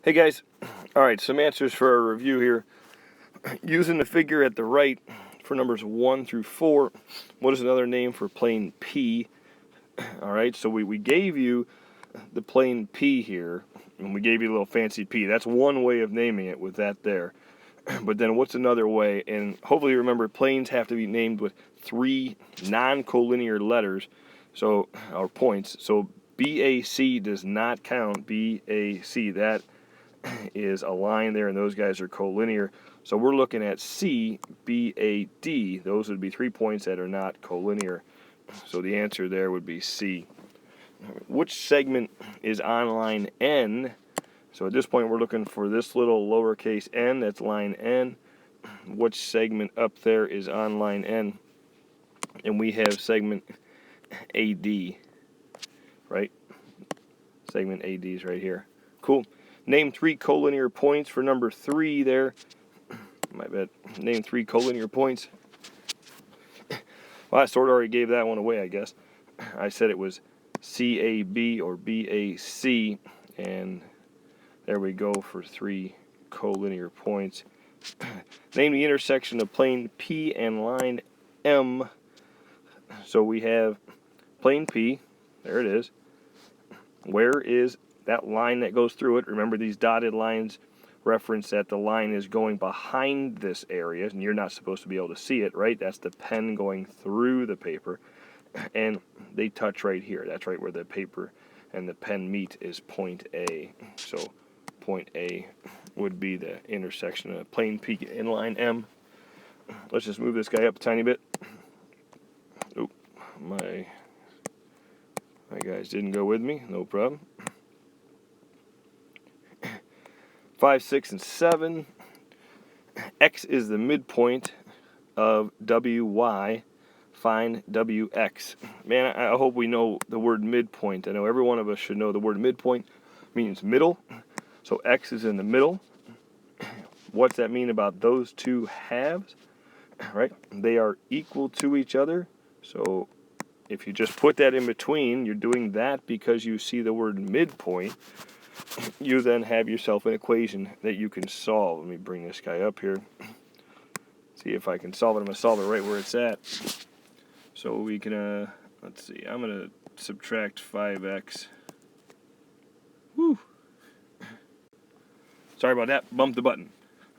Hey guys, alright, some answers for our review here. Using the figure at the right for numbers 1 through 4, what is another name for plane P? Alright, so we gave you the plane P here, and we gave you a little fancy P. That's one way of naming it with that there. But then what's another way? And hopefully you remember planes have to be named with 3 non-collinear letters, so or points. So BAC does not count. BAC, that is a line there, and those guys are collinear. So we're looking at C, B, A, D. Those would be 3 points that are not collinear. So the answer there would be C. Which segment is on line N? So at this point we're looking for this little lowercase n, that's line N. Which segment up there is on line N? And we have segment AD, right? Segment AD is right here. Cool. Name 3 collinear points for number 3 there. My bad. Name 3 collinear points. Well, I sort of already gave that one away, I guess. I said it was CAB or BAC, and there we go for 3 collinear points. Name the intersection of plane P and line M. So we have plane P. There it is. Where is that line that goes through it? Remember, these dotted lines reference that the line is going behind this area, and you're not supposed to be able to see it, right? That's the pen going through the paper, and they touch right here. That's right where the paper and the pen meet is point A. So point A would be the intersection of plane P and line M. Let's just move this guy up a tiny bit. Oop, my guys didn't go with me, no problem. 5, 6, and 7. X is the midpoint of WY. Find WX. Man, I hope we know the word midpoint. I know every one of us should know the word midpoint means middle. So X is in the middle. What's that mean about those two halves? Right? They are equal to each other. So if you just put that in between, you're doing that because you see the word midpoint. You then have yourself an equation that you can solve. Let me bring this guy up here. See if I can solve it. I'm going to solve it right where it's at. So we can, let's see, I'm going to subtract 5x. Woo! Sorry about that, bumped the button.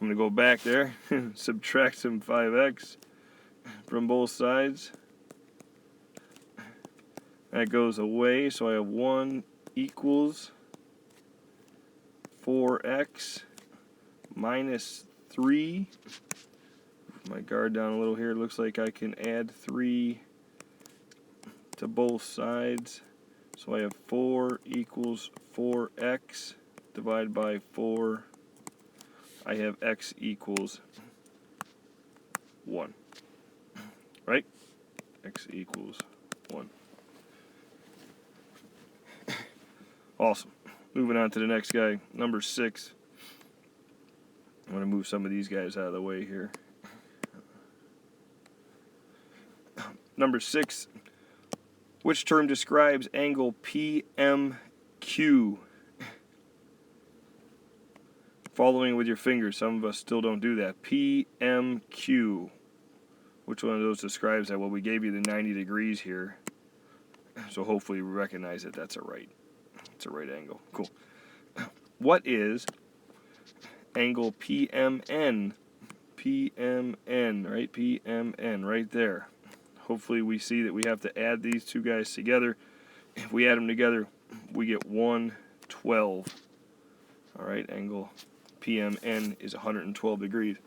I'm going to go back there, subtract some 5x from both sides. That goes away, so I have 1 equals 4x minus 3. Move my guard down a little here. It looks like I can add 3 to both sides. So I have 4 equals 4x divided by 4. I have x equals 1. Right? X equals 1. Awesome. Moving on to the next guy, number 6. I'm going to move some of these guys out of the way here. Number 6. Which term describes angle PMQ? Following with your fingers. Some of us still don't do that. PMQ. Which one of those describes that? Well, we gave you the 90 degrees here. So hopefully you recognize that that's a right. It's a right angle. Cool. What is angle PMN? PMN, right? PMN, right there. Hopefully we see that we have to add these two guys together. If we add them together, we get 112. All right, angle PMN is 112 degrees.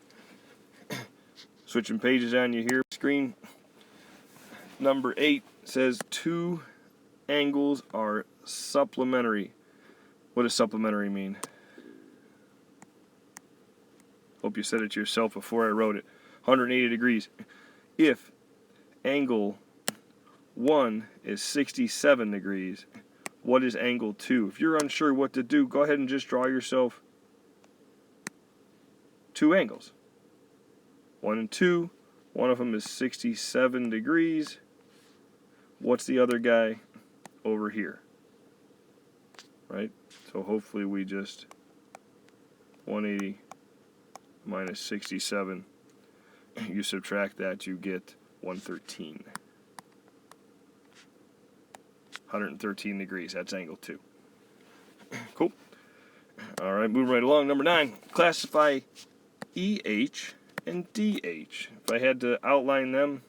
Switching pages on you here. Screen. Number 8 says 2 angles are supplementary. What does supplementary mean? Hope you said it yourself before I wrote it. 180 degrees. If angle 1 is 67 degrees, what is angle 2? If you're unsure what to do, go ahead and just draw yourself 2 angles. 1 and 2. One of them is 67 degrees. What's the other guy over here? Right? So hopefully we just 180 minus 67. You subtract that, you get 113. 113 degrees. That's angle 2. Cool. All right, moving right along. Number 9. Classify EH and DH. If I had to outline them,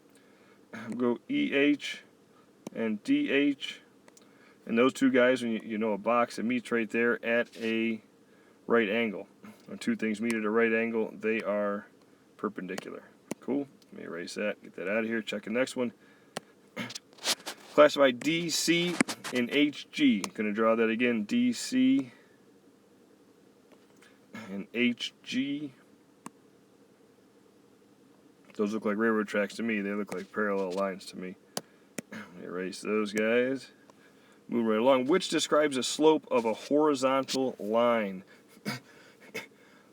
I'll go EH and DH. And those two guys, when you know a box that meets right there at a right angle. When two things meet at a right angle, they are perpendicular. Cool. Let me erase that. Get that out of here. Check the next one. Classify DC and HG. Going to draw that again. DC and HG. Those look like railroad tracks to me. They look like parallel lines to me. Let me erase those guys. Move right along. Which describes a slope of a horizontal line?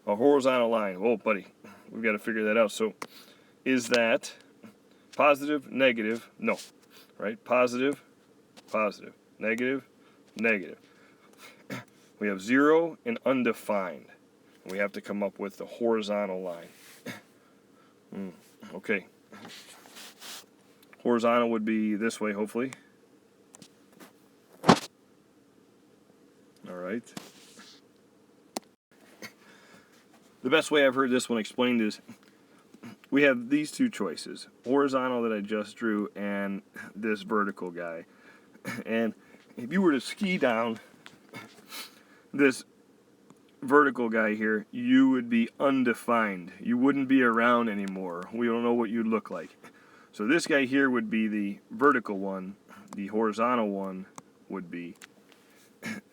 A horizontal line. Oh, buddy. We've got to figure that out. So, is that positive, negative? No. Right? Positive, positive. Negative, negative. We have 0 and undefined. We have to come up with the horizontal line. Okay. Horizontal would be this way, hopefully. All right. The best way I've heard this one explained is we have these two choices. Horizontal that I just drew and this vertical guy. And if you were to ski down this vertical guy here, you would be undefined. You wouldn't be around anymore. We don't know what you'd look like. So this guy here would be the vertical one. The horizontal one would be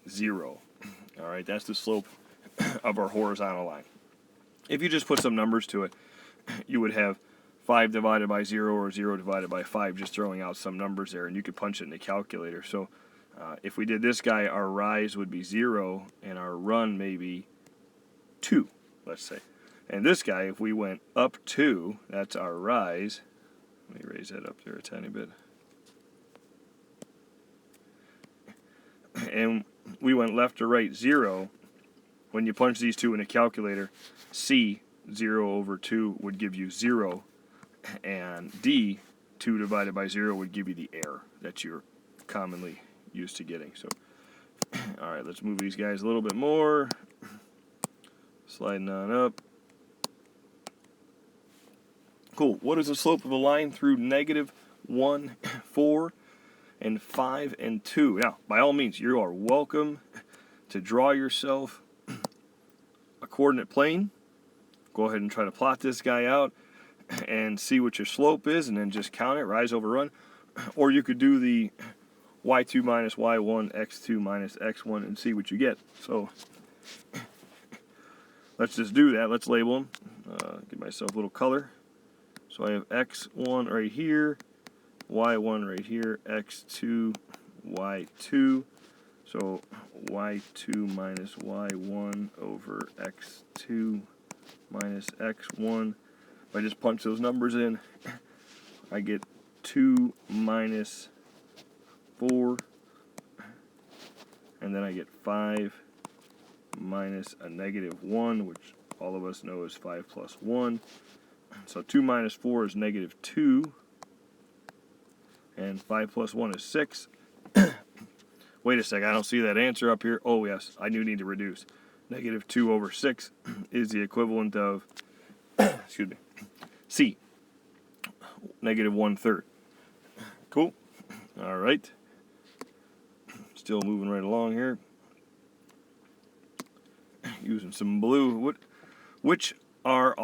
0. All right, that's the slope of our horizontal line. If you just put some numbers to it, you would have 5 divided by 0 or 0 divided by 5, just throwing out some numbers there, and you could punch it in the calculator. So if we did this guy, our rise would be 0, and our run maybe 2, let's say. And this guy, if we went up 2, that's our rise. Let me raise that up there a tiny bit. And we went left to right 0. When you punch these two in a calculator, C, 0 over 2, would give you 0. And D, 2 divided by 0, would give you the error that you're commonly used to getting. So, all right, let's move these guys a little bit more. Sliding on up. Cool. What is the slope of a line through negative 1, 4, and 5, and 2? Now, by all means, you are welcome to draw yourself a coordinate plane. Go ahead and try to plot this guy out and see what your slope is, and then just count it, rise over run. Or you could do the y2 minus y1, x2 minus x1, and see what you get. So let's just do that. Let's label them. Give myself a little color. So I have x1 right here, y1 right here, x2, y2. So y2 minus y1 over x2 minus x1. If I just punch those numbers in, I get 2 minus 4, and then I get 5 minus a negative 1, which all of us know is 5 plus 1. So 2 minus 4 is negative 2, and 5 plus 1 is 6. Wait a second, I don't see that answer up here. Oh yes, I do need to reduce. Negative 2 over 6 is the equivalent of, excuse me, C, negative 1/3. Cool. All right. Still moving right along here. Using some blue. Which are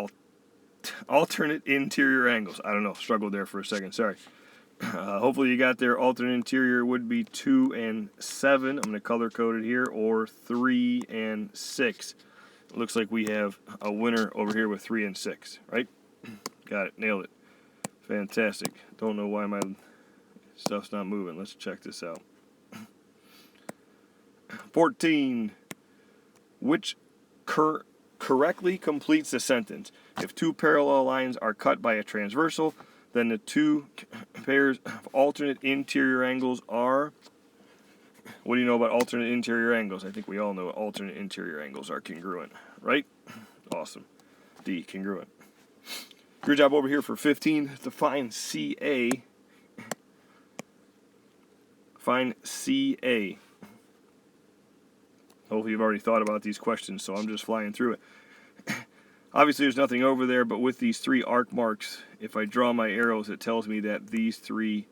alternate interior angles? I don't know. Struggled there for a second. Sorry. Hopefully you got there. Alternate interior would be 2 and 7. I'm going to color code it here. Or 3 and 6. It looks like we have a winner over here with 3 and 6. Right? Got it. Nailed it. Fantastic. Don't know why my stuff's not moving. Let's check this out. 14. Which correctly completes the sentence? If two parallel lines are cut by a transversal, then the two pairs of alternate interior angles are What do you know about alternate interior angles? I think we all know alternate interior angles are congruent, right? Awesome. D, congruent. Your job over here for 15, to find CA. Find CA. Hopefully you've already thought about these questions, so I'm just flying through it. Obviously there's nothing over there, but with these three arc marks, if I draw my arrows, it tells me that these three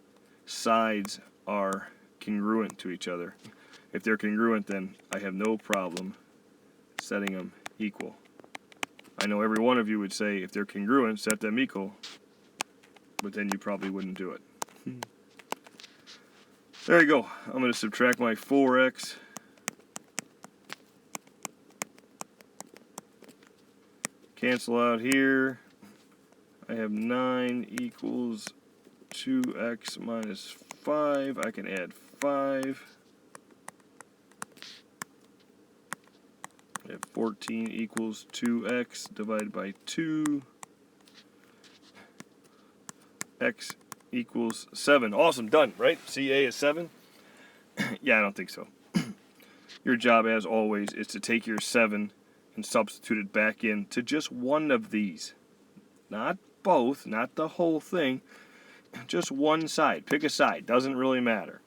sides are congruent to each other. If they're congruent, then I have no problem setting them equal. I know every one of you would say, if they're congruent, set them equal, but then you probably wouldn't do it. There you go. I'm going to subtract my 4x. Cancel out here. I have 9 equals 2x minus 5. I can add 5. I have 14 equals 2x divided by 2. X equals 7. Awesome, done, right? CA is 7? Yeah, I don't think so. Your job, as always, is to take your 7 and substitute it back in to just one of these. Not both, not the whole thing. Just one side. Pick a side. Doesn't really matter.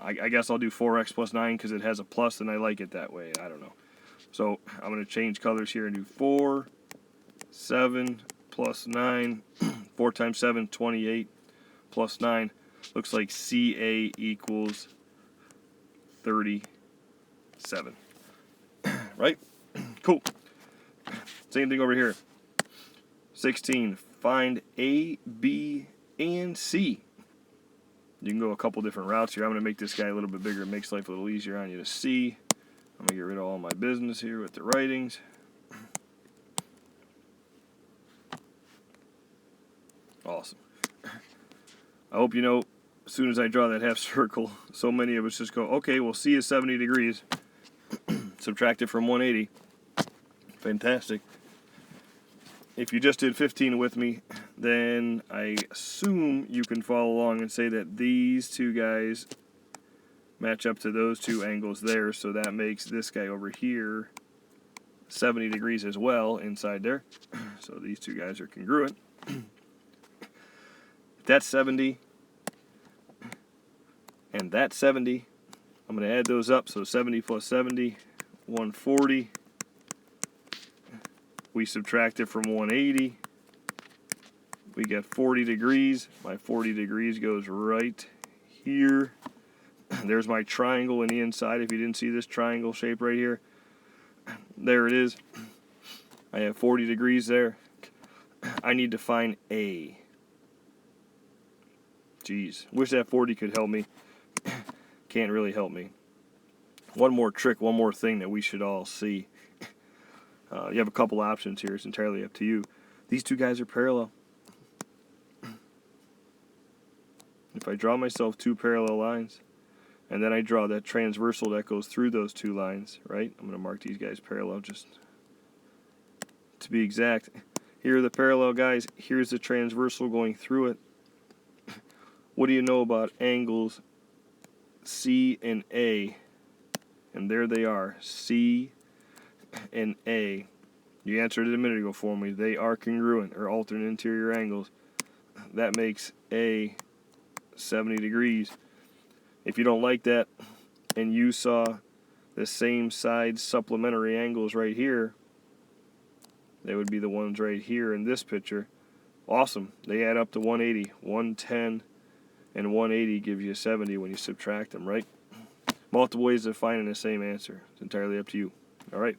I guess I'll do 4x plus 9 because it has a plus and I like it that way. I don't know. So I'm going to change colors here and do 4, 7 plus 9. 4 times 7, 28 plus 9. Looks like CA equals 37. Right? Cool. Same thing over here. 16. Find A, B, and C. You can go a couple different routes here. I'm going to make this guy a little bit bigger. It makes life a little easier on you to see. I'm going to get rid of all my business here with the writings. Awesome. I hope you know, as soon as I draw that half circle, so many of us just go, okay, well, C is 70 degrees. Subtract it from 180. Fantastic. If you just did 15 with me, then I assume you can follow along and say that these two guys match up to those two angles there, so that makes this guy over here 70 degrees as well inside there. So these two guys are congruent. That's 70, and that's 70. I'm going to add those up, so 70 plus 70, 140. We subtract it from 180. We get 40 degrees. My 40 degrees goes right here. There's my triangle in the inside. If you didn't see this triangle shape right here, there it is. I have 40 degrees there. I need to find A. Jeez, wish that 40 could help me. Can't really help me. One more trick, one more thing that we should all see. You have a couple options here. It's entirely up to you. These two guys are parallel. If I draw myself two parallel lines, and then I draw that transversal that goes through those two lines, right? I'm going to mark these guys parallel just to be exact. Here are the parallel guys. Here's the transversal going through it. What do you know about angles C and A? And there they are, C and A. You answered it a minute ago for me. They are congruent, or alternate interior angles. That makes A 70 degrees. If you don't like that, and you saw the same side supplementary angles right here, they would be the ones right here in this picture. Awesome. They add up to 180. 110 and 180 gives you 70 when you subtract them, right? Multiple ways of finding the same answer. It's entirely up to you. All right.